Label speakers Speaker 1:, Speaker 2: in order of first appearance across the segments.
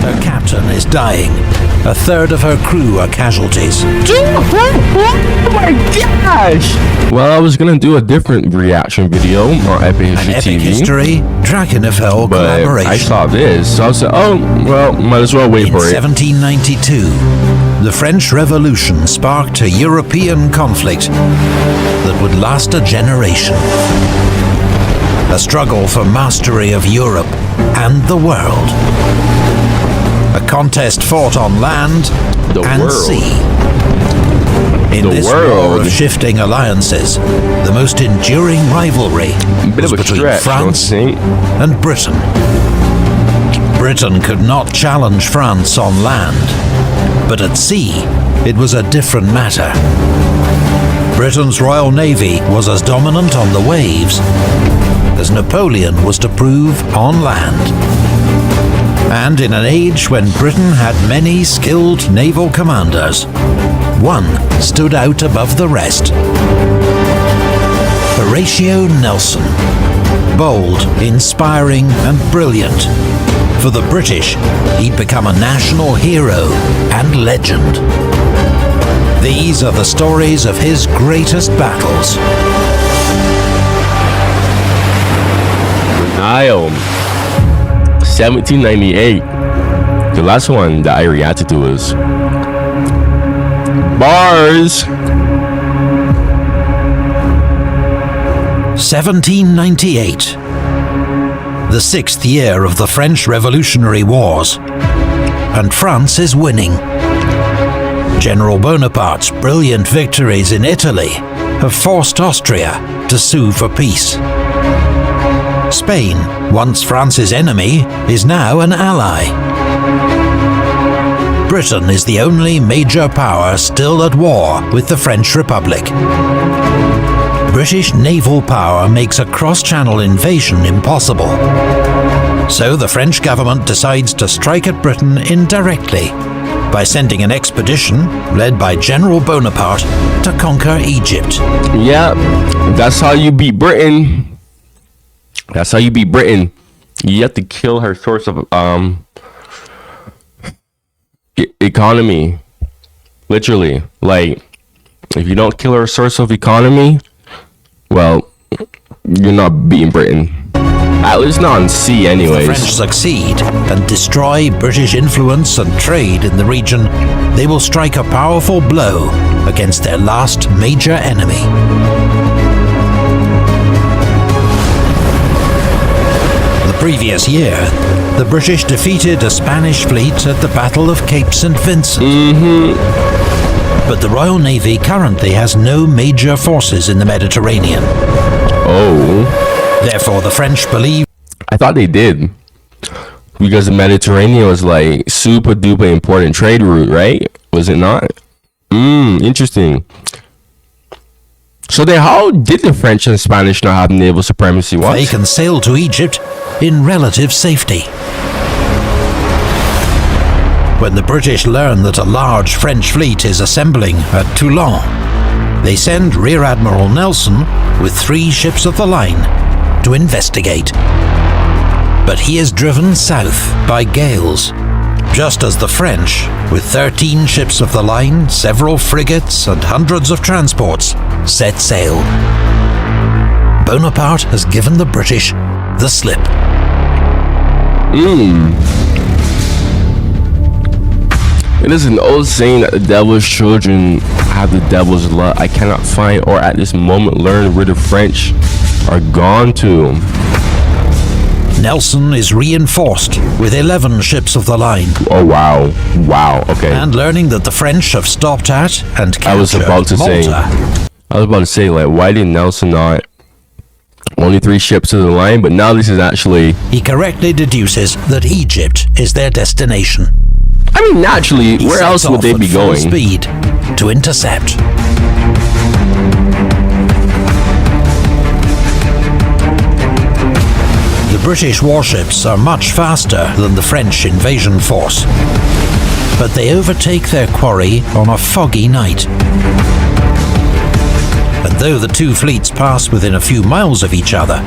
Speaker 1: her captain is dying. A third of her crew are casualties.
Speaker 2: Oh my gosh! Well, I was gonna do a different reaction video on Epic History
Speaker 1: An
Speaker 2: TV.
Speaker 1: Epic History, Drakenfell
Speaker 2: But
Speaker 1: collaboration.
Speaker 2: I saw this, so I said, oh, well, might as well wait
Speaker 1: In
Speaker 2: for it.
Speaker 1: 1792, the French Revolution sparked a European conflict that would last a generation. A struggle for mastery of Europe and the world. A contest fought on land and sea. In this war of shifting alliances, the most enduring rivalry was between France and Britain. Britain could not challenge France on land, but at sea, it was a different matter. Britain's Royal Navy was as dominant on the waves as Napoleon was to prove on land. And in an age when Britain had many skilled naval commanders, one stood out above the rest. Horatio Nelson. Bold, inspiring, and brilliant. For the British, he'd become a national hero and legend. These are the stories of his greatest battles.
Speaker 2: Nile, 1798. The last one that I reacted to was Bars.
Speaker 1: 1798. The 6th year of the French Revolutionary Wars, and France is winning. General Bonaparte's brilliant victories in Italy have forced Austria to sue for peace. Spain, once France's enemy, is now an ally. Britain is the only major power still at war with the French Republic. British naval power makes a cross-channel invasion impossible. So the French government decides to strike at Britain indirectly by sending an expedition led by General Bonaparte to conquer Egypt.
Speaker 2: Yeah, that's how you beat Britain. That's how you beat Britain. You have to kill her source of economy. Literally. Like, if you don't kill her source of economy, well, you're not beating Britain. At least not on sea anyways.
Speaker 1: If the French succeed and destroy British influence and trade in the region, they will strike a powerful blow against their last major enemy. The previous year, the British defeated a Spanish fleet at the Battle of Cape St. Vincent. But the Royal Navy currently has no major forces in the Mediterranean.
Speaker 2: Oh.
Speaker 1: Therefore, the French believe...
Speaker 2: I thought they did. Because the Mediterranean was like super duper important trade route, right? Was it not? Interesting. So then how did the French and Spanish not have naval supremacy? What?
Speaker 1: They can sail to Egypt in relative safety. When the British learn that a large French fleet is assembling at Toulon, they send Rear Admiral Nelson with 3 ships of the line to investigate. But he is driven south by gales, just as the French, with 13 ships of the line, several frigates and hundreds of transports, set sail. Bonaparte has given the British the slip.
Speaker 2: It is an old saying that the devil's children have the devil's luck. I cannot find or at this moment learn where the French are gone to.
Speaker 1: Nelson is reinforced with 11 ships of the line.
Speaker 2: Oh wow. Wow, okay.
Speaker 1: And learning that the French have stopped at and captured
Speaker 2: I was about to say, like, why did Nelson not only 3 ships to the line? But now this is actually...
Speaker 1: He correctly deduces that Egypt is their destination.
Speaker 2: I mean, naturally, where else would they be going?
Speaker 1: Speed to intercept. The British warships are much faster than the French invasion force, but they overtake their quarry on a foggy night. And though the 2 fleets pass within a few miles of each other,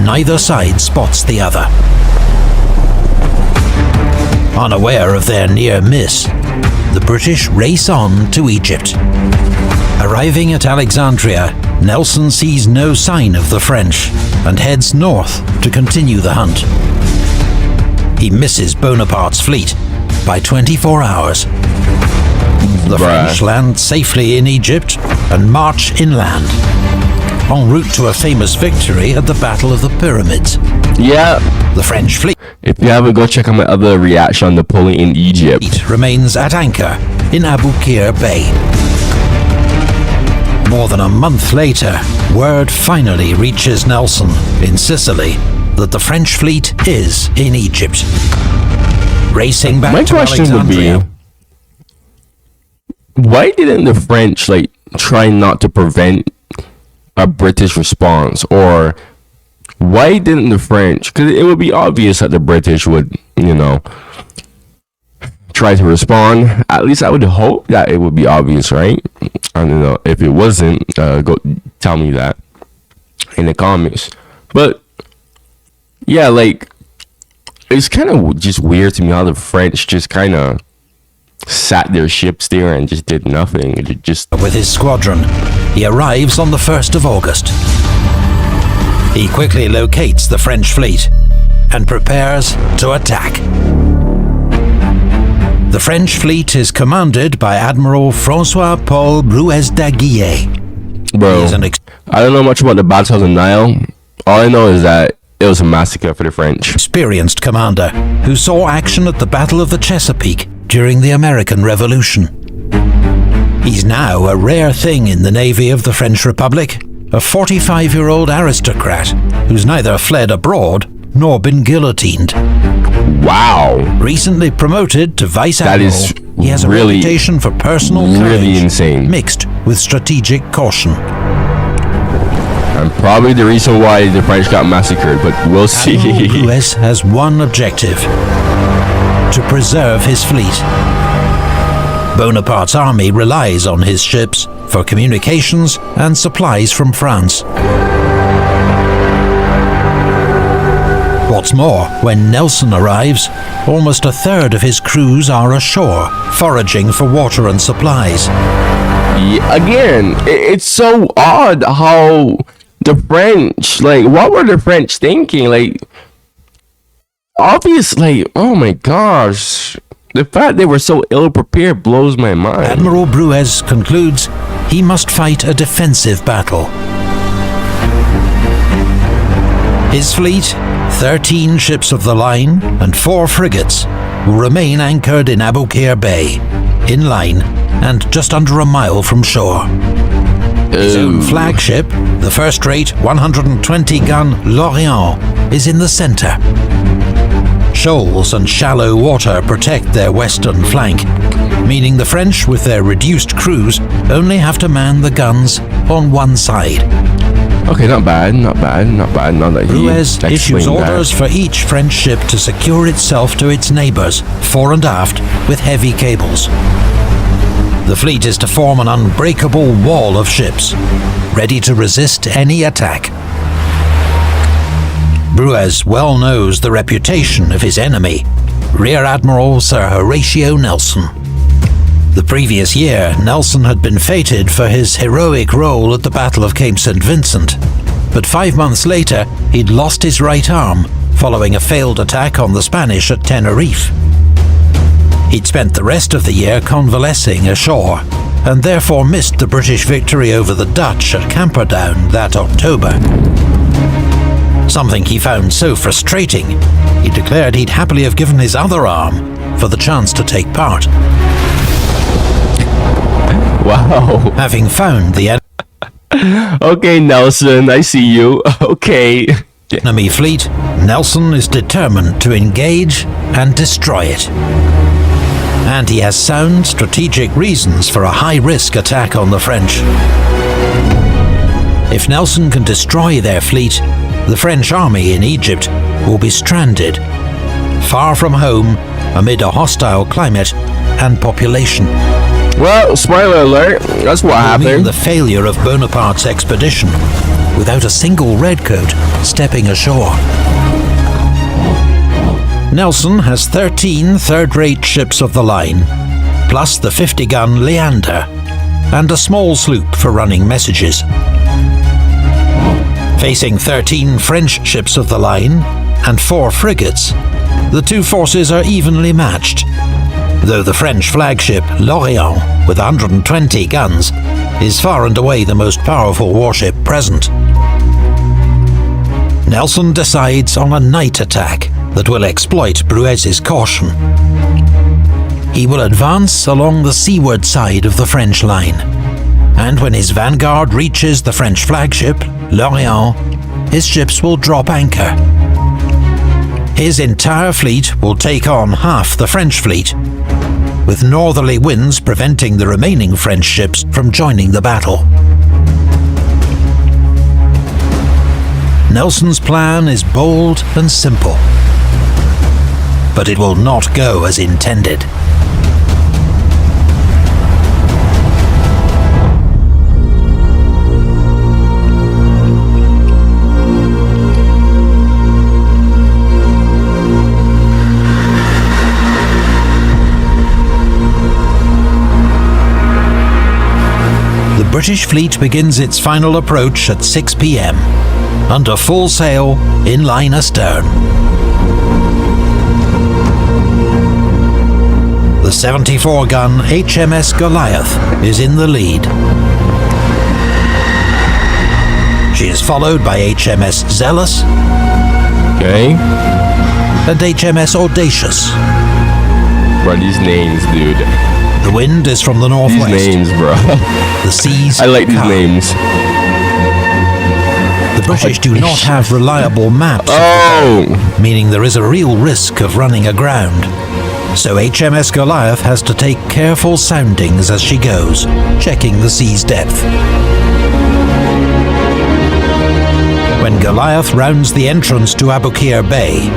Speaker 1: neither side spots the other. Unaware of their near miss, the British race on to Egypt. Arriving at Alexandria, Nelson sees no sign of the French and heads north to continue the hunt. He misses Bonaparte's fleet by 24 hours. The French land safely in Egypt and march inland, en route to a famous victory at the Battle of the Pyramids.
Speaker 2: Yeah.
Speaker 1: The French fleet,
Speaker 2: If you haven't, go check out my other reaction on Napoleon in Egypt.
Speaker 1: remains at anchor in Abu Qir Bay. More than a month later, word finally reaches Nelson in Sicily that the French fleet is in Egypt. Racing back
Speaker 2: My
Speaker 1: to
Speaker 2: question would
Speaker 1: Alexandria.
Speaker 2: be, why didn't the French try not to prevent a British response? Or why didn't the French, because it would be obvious that the British would, try to respond. At least I would hope that it would be obvious, right? I don't know. If it wasn't, go tell me that in the comments. But yeah, it's kind of just weird to me how the French just kind of sat their ships there and just did nothing. It just
Speaker 1: With his squadron, he arrives on the 1st of August. He quickly locates the French fleet and prepares to attack. The French fleet is commanded by Admiral François-Paul Bruez d'Aguillet.
Speaker 2: Bro,
Speaker 1: He is an
Speaker 2: I don't know much about the Battle of the Nile. All I know is that it was a massacre for the French.
Speaker 1: experienced commander who saw action at the Battle of the Chesapeake during the American Revolution. He's now a rare thing in the Navy of the French Republic, a 45-year-old aristocrat who's neither fled abroad nor been guillotined.
Speaker 2: Wow.
Speaker 1: Recently promoted to vice
Speaker 2: That
Speaker 1: admiral,
Speaker 2: is
Speaker 1: he has a
Speaker 2: really,
Speaker 1: reputation for personal courage,
Speaker 2: really insane.
Speaker 1: mixed with strategic caution.
Speaker 2: And probably the reason why the French got massacred, but we'll see.
Speaker 1: Admiral Bruez has one objective: to preserve his fleet. Bonaparte's army relies on his ships for communications and supplies from France. What's more, when Nelson arrives, almost a third of his crews are ashore, foraging for water and supplies.
Speaker 2: Yeah, again, it's so odd how the French, what were the French thinking? Obviously, oh my gosh, the fact they were so ill prepared blows my mind.
Speaker 1: Admiral Bruez concludes he must fight a defensive battle. His fleet, 13 ships of the line and 4 frigates, will remain anchored in Abu Qir Bay, inline and just under a mile from shore. His own flagship, the first-rate 120-gun L'Orient, is in the center. Shoals and shallow water protect their western flank, meaning the French, with their reduced crews, only have to man the guns on one side.
Speaker 2: Okay, not bad. Now that he
Speaker 1: Bruez
Speaker 2: explained
Speaker 1: issues
Speaker 2: that.
Speaker 1: orders for each French ship to secure itself to its neighbors, fore and aft, with heavy cables. The fleet is to form an unbreakable wall of ships, ready to resist any attack. Bruez well knows the reputation of his enemy, Rear Admiral Sir Horatio Nelson. The previous year, Nelson had been feted for his heroic role at the Battle of Cape St. Vincent, but 5 months later, he'd lost his right arm following a failed attack on the Spanish at Tenerife. He'd spent the rest of the year convalescing ashore, and therefore missed the British victory over the Dutch at Camperdown that October. Something he found so frustrating, he declared he'd happily have given his other arm for the chance to take part.
Speaker 2: Wow.
Speaker 1: Having found the
Speaker 2: Okay, Nelson, I see you. Okay.
Speaker 1: enemy fleet, Nelson is determined to engage and destroy it. And he has sound strategic reasons for a high-risk attack on the French. If Nelson can destroy their fleet, the French army in Egypt will be stranded, far from home, amid a hostile climate and population.
Speaker 2: Well, spoiler alert, that's what
Speaker 1: It will mean
Speaker 2: happened.
Speaker 1: the failure of Bonaparte's expedition, without a single redcoat stepping ashore. Nelson has 13 third-rate ships of the line, plus the 50-gun Leander, and a small sloop for running messages. Facing 13 French ships of the line and 4 frigates, the two forces are evenly matched, though the French flagship L'Orient, with 120 guns, is far and away the most powerful warship present. Nelson decides on a night attack that will exploit Brueys's caution. He will advance along the seaward side of the French line, and when his vanguard reaches the French flagship, L'Orient, his ships will drop anchor. His entire fleet will take on half the French fleet, with northerly winds preventing the remaining French ships from joining the battle. Nelson's plan is bold and simple, but it will not go as intended. The British fleet begins its final approach at 6 p.m, under full sail, in line astern. The 74-gun HMS Goliath is in the lead. She is followed by HMS Zealous and HMS Audacious.
Speaker 2: Bro, these names, dude.
Speaker 1: The wind is from the northwest.
Speaker 2: These names, bro.
Speaker 1: The seas
Speaker 2: I like these
Speaker 1: calm.
Speaker 2: names.
Speaker 1: The British do not have reliable maps, meaning there is a real risk of running aground. So HMS Goliath has to take careful soundings as she goes, checking the sea's depth. When Goliath rounds the entrance to Aboukir Bay,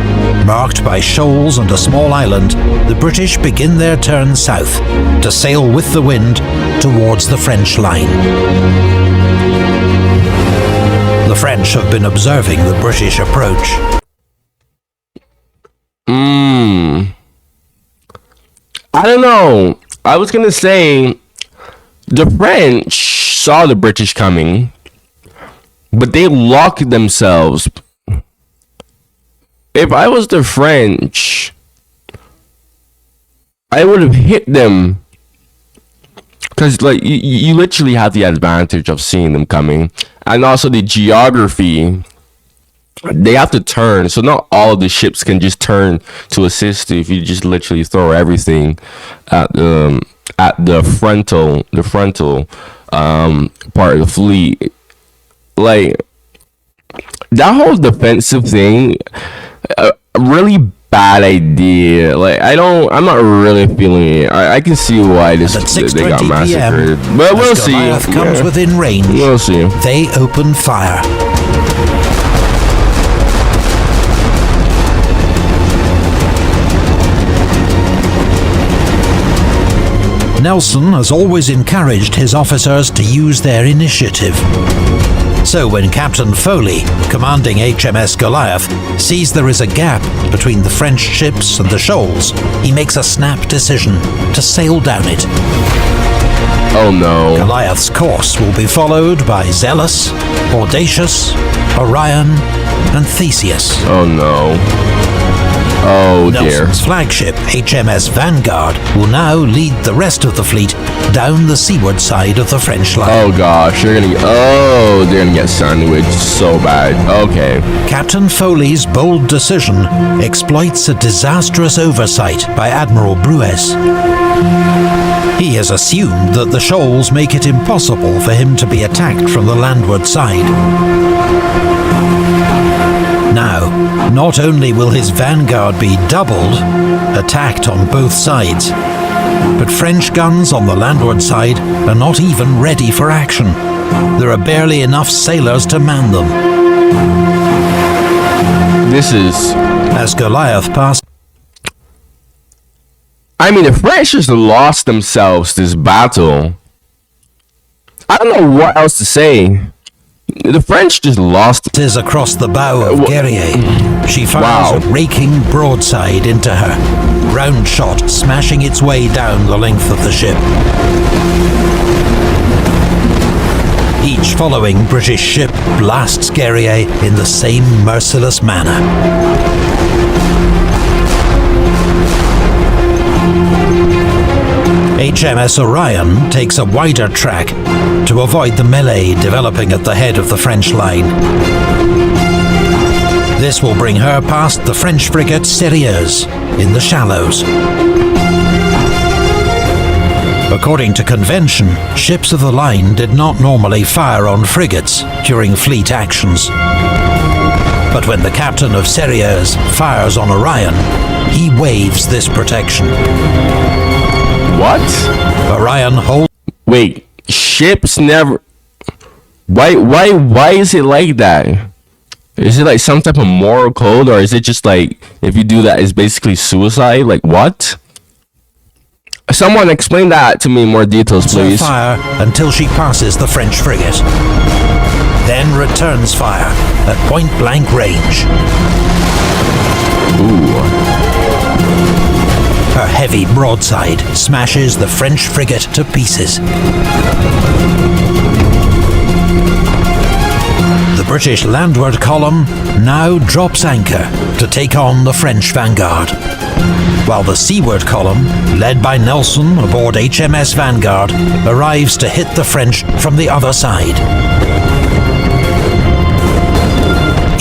Speaker 1: marked by shoals and a small island, the British begin their turn south to sail with the wind towards the French line. The French have been observing the British approach.
Speaker 2: I don't know. I was gonna say the French saw the British coming, but they locked themselves. If I was the French, I would have hit them. Because, like, you literally have the advantage of seeing them coming. And also the geography. They have to turn. So not all of the ships can just turn to assist you if you just literally throw everything at the frontal part of the fleet. Like, that whole defensive thing, really bad idea. Like, I'm not really feeling it. I can see why they got massacred, but we'll see.
Speaker 1: Goliath comes within range.
Speaker 2: We'll see.
Speaker 1: They open fire. Nelson has always encouraged his officers to use their initiative. So when Captain Foley, commanding HMS Goliath, sees there is a gap between the French ships and the shoals, he makes a snap decision to sail down it.
Speaker 2: Oh no.
Speaker 1: Goliath's course will be followed by Zealous, Audacious, Orion, and Theseus.
Speaker 2: Oh no. Oh dear.
Speaker 1: Nelson's flagship, HMS Vanguard, will now lead the rest of the fleet down the seaward side of the French line.
Speaker 2: Oh gosh, they're gonna get sandwiched so bad. Okay.
Speaker 1: Captain Foley's bold decision exploits a disastrous oversight by Admiral Brueys. He has assumed that the shoals make it impossible for him to be attacked from the landward side. Now, not only will his vanguard be doubled, attacked on both sides, but French guns on the landward side are not even ready for action. There are barely enough sailors to man them.
Speaker 2: This is...
Speaker 1: As Goliath passed...
Speaker 2: I mean, the French just lost themselves this battle. I don't know what else to say. the French just lost.
Speaker 1: Is across the bow of Guerrier. She fires a raking broadside into her. Round shot smashing its way down the length of the ship. Each following British ship blasts Guerrier in the same merciless manner. HMS Orion takes a wider track to avoid the melee developing at the head of the French line. This will bring her past the French frigate Sérieuse in the shallows. According to convention, ships of the line did not normally fire on frigates during fleet actions. But when the captain of Sérieuse fires on Orion, he waives this protection.
Speaker 2: What?
Speaker 1: Orion holds...
Speaker 2: Wait, ships never... Why is it like that? Is it like some type of moral code, or is it just like, if you do that, it's basically suicide? Like, what? Someone explain that to me in more details, please.
Speaker 1: Fire until she passes the French frigate. Then returns fire at point-blank range.
Speaker 2: Ooh.
Speaker 1: Her heavy broadside smashes the French frigate to pieces. The British landward column now drops anchor to take on the French vanguard, while the seaward column, led by Nelson aboard HMS Vanguard, arrives to hit the French from the other side.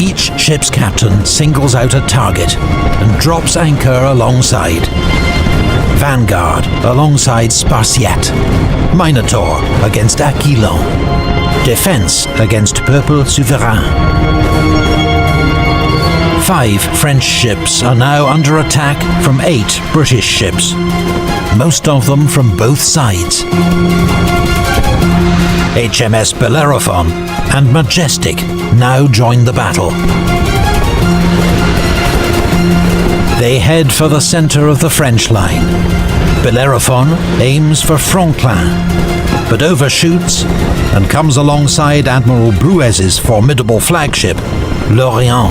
Speaker 1: Each ship's captain singles out a target and drops anchor alongside. Vanguard alongside Spartiate, Minotaur against Aquilon, Defense against Peuple Souverain. 5 French ships are now under attack from 8 British ships, most of them from both sides. HMS Bellerophon and Majestic now join the battle. They head for the center of the French line. Bellerophon aims for Franklin, but overshoots and comes alongside Admiral Bruez's formidable flagship, L'Orient.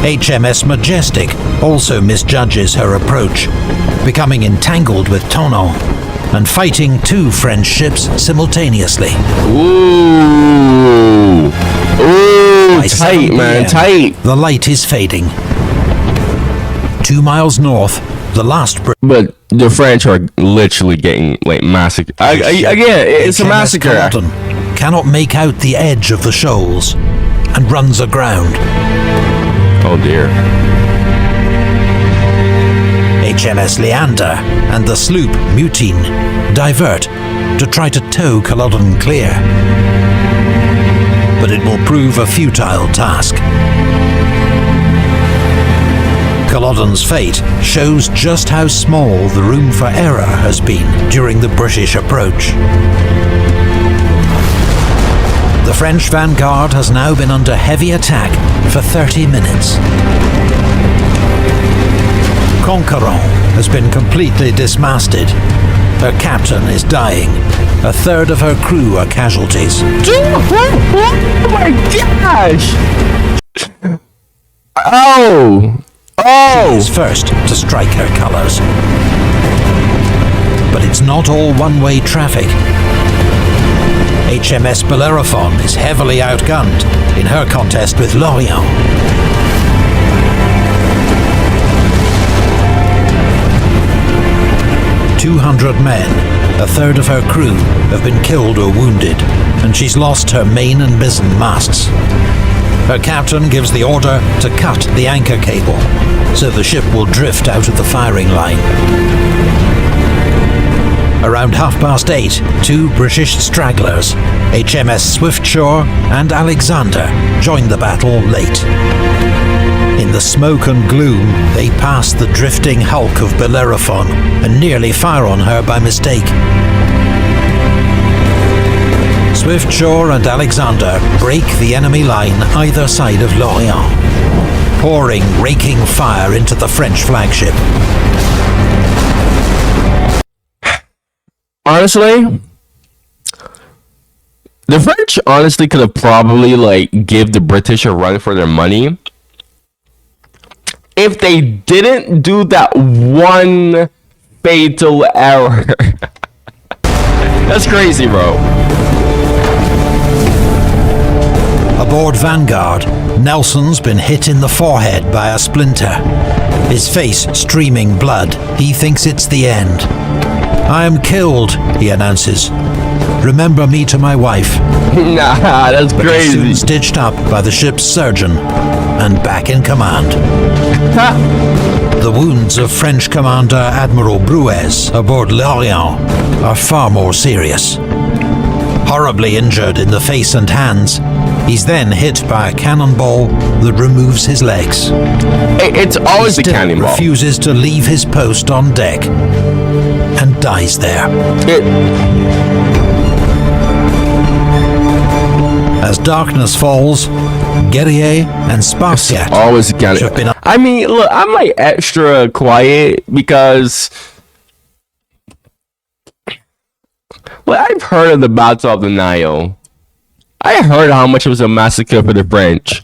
Speaker 1: HMS Majestic also misjudges her approach, becoming entangled with Tonon and fighting 2 French ships simultaneously.
Speaker 2: Ooh, tight, man, tight.
Speaker 1: The light is fading. 2 miles north, the last...
Speaker 2: But the French are literally getting, like, massacred. Again, it's a massacre.
Speaker 1: Culloden cannot make out the edge of the shoals and runs aground.
Speaker 2: Oh dear.
Speaker 1: HMS Leander and the sloop Mutine divert to try to tow Culloden clear. But it will prove a futile task. Culloden's fate shows just how small the room for error has been during the British approach. The French vanguard has now been under heavy attack for 30 minutes. Conquerant has been completely dismasted. Her captain is dying. A third of her crew are casualties.
Speaker 2: Oh my gosh! Oh!
Speaker 1: She is first to strike her colors. But it's not all one-way traffic. HMS Bellerophon is heavily outgunned in her contest with L'Orient. "200 men, a third of her crew, have been killed or wounded, and she's lost her main and mizzen masts. Her captain gives the order to cut the anchor cable, so the ship will drift out of the firing line. Around 8:30, 2 British stragglers, HMS Swiftsure and Alexander, join the battle late. In the smoke and gloom, they pass the drifting hulk of Bellerophon and nearly fire on her by mistake. Swiftsure and Alexander break the enemy line either side of L'Orient, pouring raking fire into the French flagship.
Speaker 2: Honestly, The French honestly could have probably like give the British a run for their money if they didn't do that one fatal error. That's crazy, bro.
Speaker 1: Aboard Vanguard, Nelson's been hit in the forehead by a splinter. His face streaming blood. He thinks it's the end. "I am killed," he announces. "Remember me to my wife."
Speaker 2: Nah, that's
Speaker 1: But he's
Speaker 2: crazy.
Speaker 1: soon stitched up by the ship's surgeon and back in command. The wounds of French Commander Admiral Bruez aboard L'Orient are far more serious. Horribly injured in the face and hands, he's then hit by a cannonball that removes his legs.
Speaker 2: It's always the
Speaker 1: Still
Speaker 2: cannonball.
Speaker 1: refuses to leave his post on deck and dies there. As darkness falls, Guerrier and Spartiate
Speaker 2: Always the
Speaker 1: have been
Speaker 2: cannonball. I mean, look, I'm like extra quiet because well, I've heard of the Battle of the Nile. I heard how much it was a massacre for the French.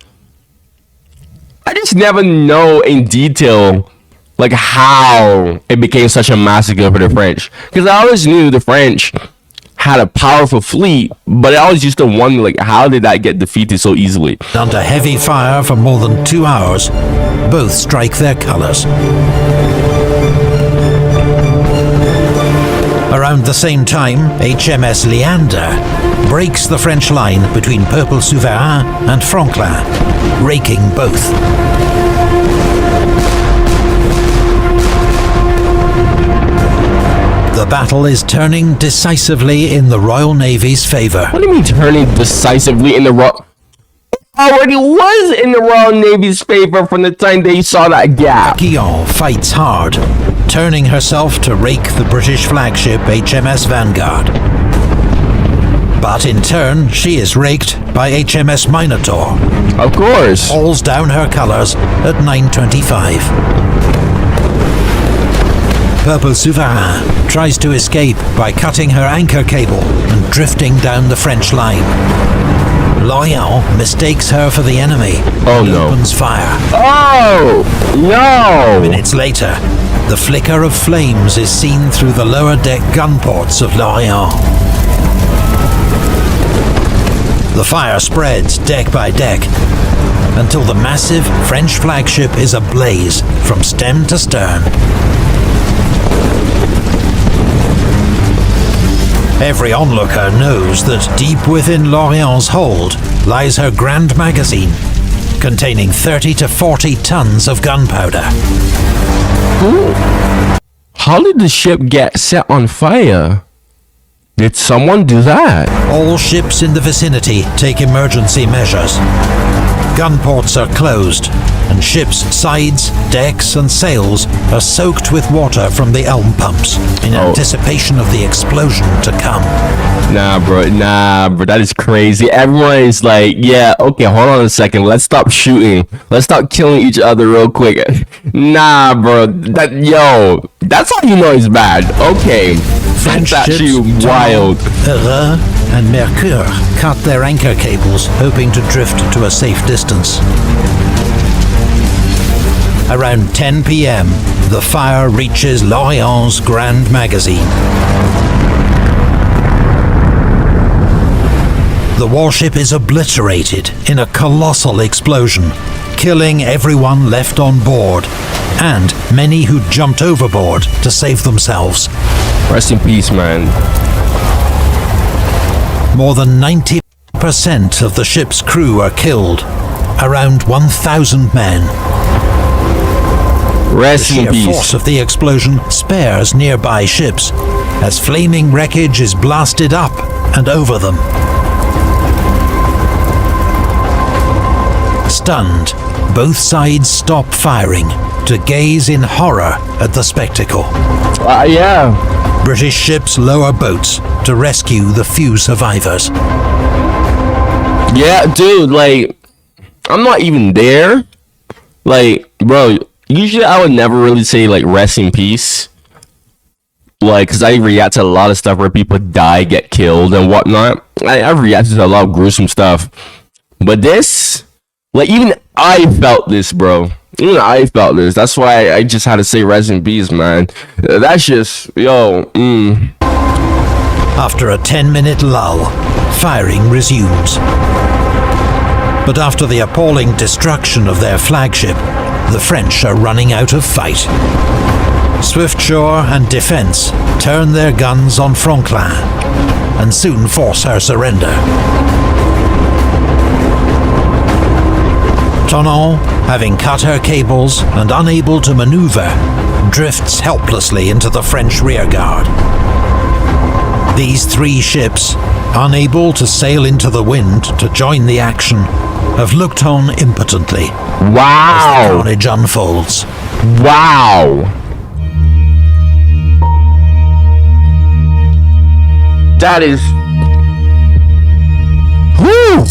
Speaker 2: I just never know in detail like how it became such a massacre for the French. Because I always knew the French had a powerful fleet, but I always used to wonder like how did that get defeated so easily?
Speaker 1: under heavy fire for more than 2 hours. Both strike their colours. Around the same time, HMS Leander breaks the French line between Peuple Souverain and Franklin, raking both. The battle is turning decisively in the Royal Navy's favour.
Speaker 2: What do you mean turning decisively in the Royal? Already was in the Royal Navy's favor from the time they saw that gap.
Speaker 1: Guillaume fights hard, turning herself to rake the British flagship HMS Vanguard. But in turn, she is raked by HMS Minotaur,
Speaker 2: Of course.
Speaker 1: hauls down her colours at 9:25. Peuple Souverain tries to escape by cutting her anchor cable and drifting down the French line. L'Orient mistakes her for the enemy
Speaker 2: Oh,
Speaker 1: and
Speaker 2: no.
Speaker 1: opens fire.
Speaker 2: Oh no!
Speaker 1: Minutes later, the flicker of flames is seen through the lower deck gun ports of L'Orient. The fire spreads deck by deck until the massive French flagship is ablaze from stem to stern. Every onlooker knows that deep within L'Orient's hold lies her grand magazine, containing 30 to 40 tons of gunpowder.
Speaker 2: How did the ship get set on fire? Did someone do that?
Speaker 1: All ships in the vicinity take emergency measures. Gun ports are closed, and ships' sides, decks, and sails are soaked with water from the elm pumps in anticipation of the explosion to come.
Speaker 2: Nah, bro, that is crazy. Everyone is like, yeah, okay, hold on a second. Let's stop shooting. Let's stop killing each other real quick. Nah, bro, that's how you know it's bad. Okay,
Speaker 1: French
Speaker 2: that's actually
Speaker 1: ships
Speaker 2: wild.
Speaker 1: Heureux and Mercure cut their anchor cables, hoping to drift to a safe distance. Around 10 p.m., the fire reaches L'Orient's Grand Magazine. The warship is obliterated in a colossal explosion, killing everyone left on board, and many who jumped overboard to save themselves.
Speaker 2: Rest in peace, man.
Speaker 1: More than 90% of the ship's crew are killed, around 1,000 men.
Speaker 2: Rest in
Speaker 1: The sheer force
Speaker 2: peace.
Speaker 1: of the explosion spares nearby ships, as flaming wreckage is blasted up and over them. Stunned, both sides stop firing to gaze in horror at the spectacle.
Speaker 2: Yeah.
Speaker 1: British ships lower boats to rescue the few survivors.
Speaker 2: Yeah, dude, like, I'm not even there. Like, bro, usually I would never really say, like, rest in peace. like, because I react to a lot of stuff where people die, get killed, and whatnot. I've reacted to a lot of gruesome stuff. But this, like, even I felt this, bro. Even I felt this. That's why I just had to say rest in peace, man. That's just, yo,
Speaker 1: After a 10-minute lull, firing resumes. But after the appalling destruction of their flagship, the French are running out of fight. Swiftsure and Defense turn their guns on Franklin and soon force her surrender. Tonon, having cut her cables and unable to maneuver, drifts helplessly into the French rearguard. These 3 ships, unable to sail into the wind to join the action, have looked on impotently as the carnage unfolds.
Speaker 2: Wow. That is... Whew.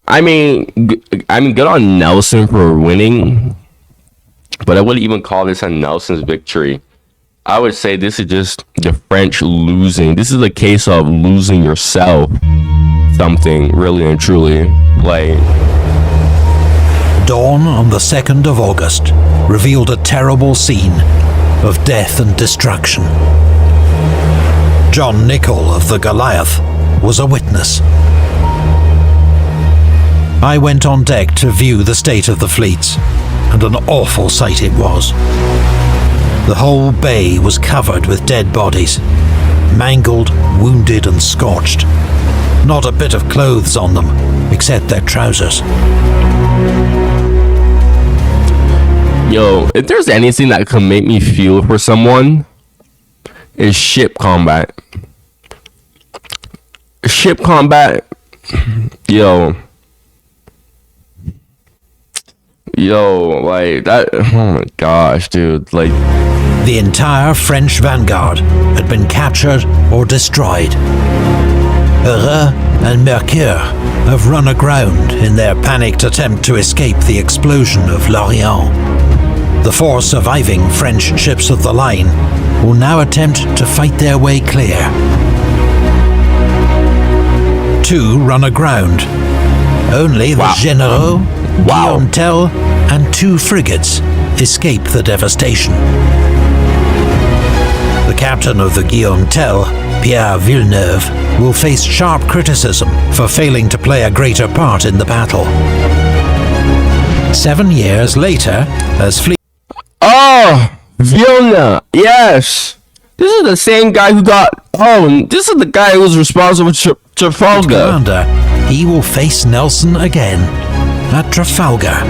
Speaker 2: I mean, good on Nelson for winning, but I wouldn't even call this a Nelson's victory. I would say this is just the French losing. This is a case of losing yourself. Something, really and truly. Like...
Speaker 1: Dawn on the 2nd of August revealed a terrible scene of death and destruction. John Nichol of the Goliath was a witness. I went on deck to view the state of the fleets, and an awful sight it was. The whole bay was covered with dead bodies, mangled, wounded and scorched. Not a bit of clothes on them, except their trousers.
Speaker 2: Yo, if there's anything that could make me feel for someone, it's ship combat. Ship combat, yo, like that. Oh my gosh, dude, like.
Speaker 1: The entire French vanguard had been captured or destroyed. Heureux and Mercure have run aground in their panicked attempt to escape the explosion of Lorient. The 4 surviving French ships of the line will now attempt to fight their way clear. 2 run aground. Only the Généraux, Guillaume Tell, and 2 frigates escape the devastation. The captain of the Guillaume Tell, Pierre Villeneuve, will face sharp criticism for failing to play a greater part in the battle. 7 years later, as fleet...
Speaker 2: Oh, Villeneuve, yes! This is the same guy who got... Oh, this is the guy who was responsible for Trafalgar.
Speaker 1: Commander, he will face Nelson again at Trafalgar.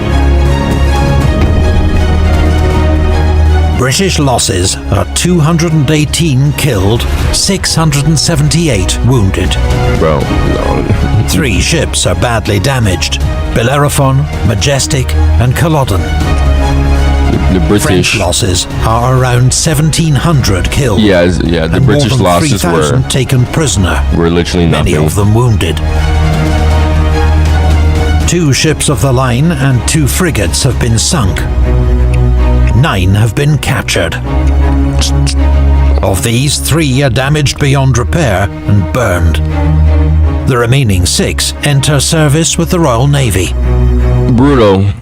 Speaker 1: British losses are 218 killed, 678 wounded.
Speaker 2: Bro, no.
Speaker 1: 3 ships are badly damaged: Bellerophon, Majestic, and Culloden.
Speaker 2: The British
Speaker 1: French losses are around 1,700 killed.
Speaker 2: Yeah, the
Speaker 1: and
Speaker 2: British
Speaker 1: more than
Speaker 2: losses
Speaker 1: 3,000 taken prisoner.
Speaker 2: were literally nothing.
Speaker 1: Many of them wounded. 2 ships of the line and 2 frigates have been sunk. 9 have been captured. Of these, 3 are damaged beyond repair and burned. The remaining 6 enter service with the Royal Navy.
Speaker 2: Brutal.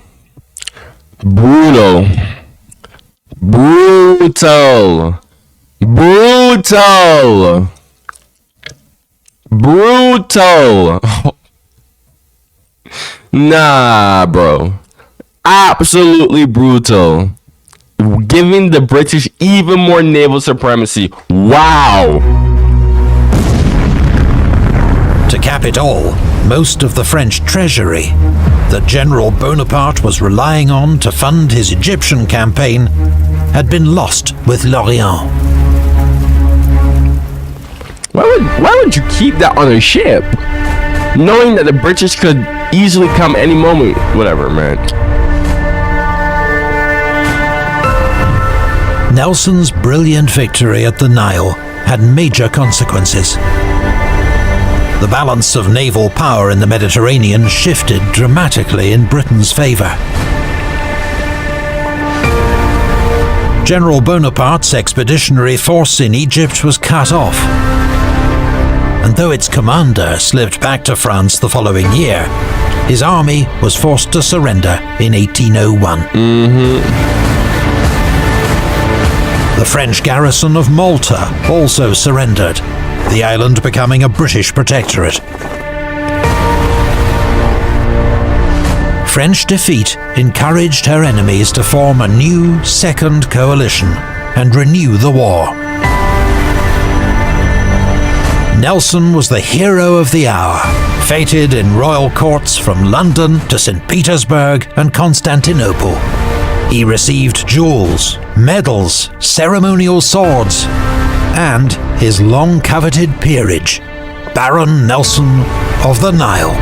Speaker 2: Nah, bro. Absolutely brutal. Giving the British even more naval supremacy. Wow.
Speaker 1: To cap it all, most of the French treasury that General Bonaparte was relying on to fund his Egyptian campaign had been lost with Lorient.
Speaker 2: Why would you keep that on a ship? Knowing that the British could easily come any moment. Whatever, man.
Speaker 1: Nelson's brilliant victory at the Nile had major consequences. The balance of naval power in the Mediterranean shifted dramatically in Britain's favour. General Bonaparte's expeditionary force in Egypt was cut off, and though its commander slipped back to France the following year, his army was forced to surrender in 1801. The French garrison of Malta also surrendered, the island becoming a British protectorate. French defeat encouraged her enemies to form a new second coalition and renew the war. Nelson was the hero of the hour, feted in royal courts from London to St. Petersburg and Constantinople. He received jewels, medals, ceremonial swords, and his long-coveted peerage, Baron Nelson of the Nile.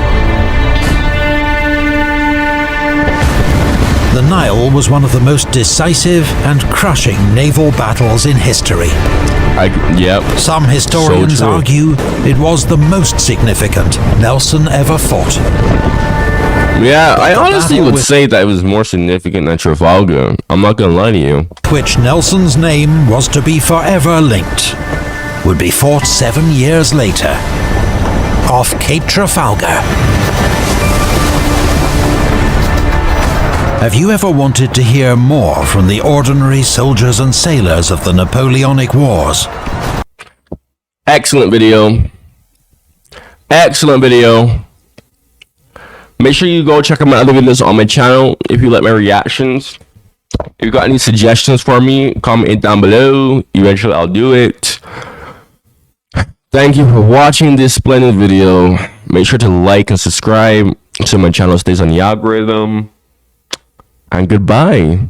Speaker 1: The Nile was one of the most decisive and crushing naval battles in history.
Speaker 2: Yep.
Speaker 1: Some historians argue it was the most significant Nelson ever fought.
Speaker 2: Yeah, I honestly would say that it was more significant than Trafalgar. I'm not gonna lie to you.
Speaker 1: Which Nelson's name was to be forever linked, would be fought 7 years later, off Cape Trafalgar. Have you ever wanted to hear more from the ordinary soldiers and sailors of the Napoleonic Wars?
Speaker 2: Excellent video. Excellent video. Make sure you go check out my other videos on my channel if you like my reactions. If you got any suggestions for me, comment it down below. Eventually I'll do it. Thank you for watching this splendid video. Make sure to like and subscribe so my channel stays on the algorithm. And goodbye.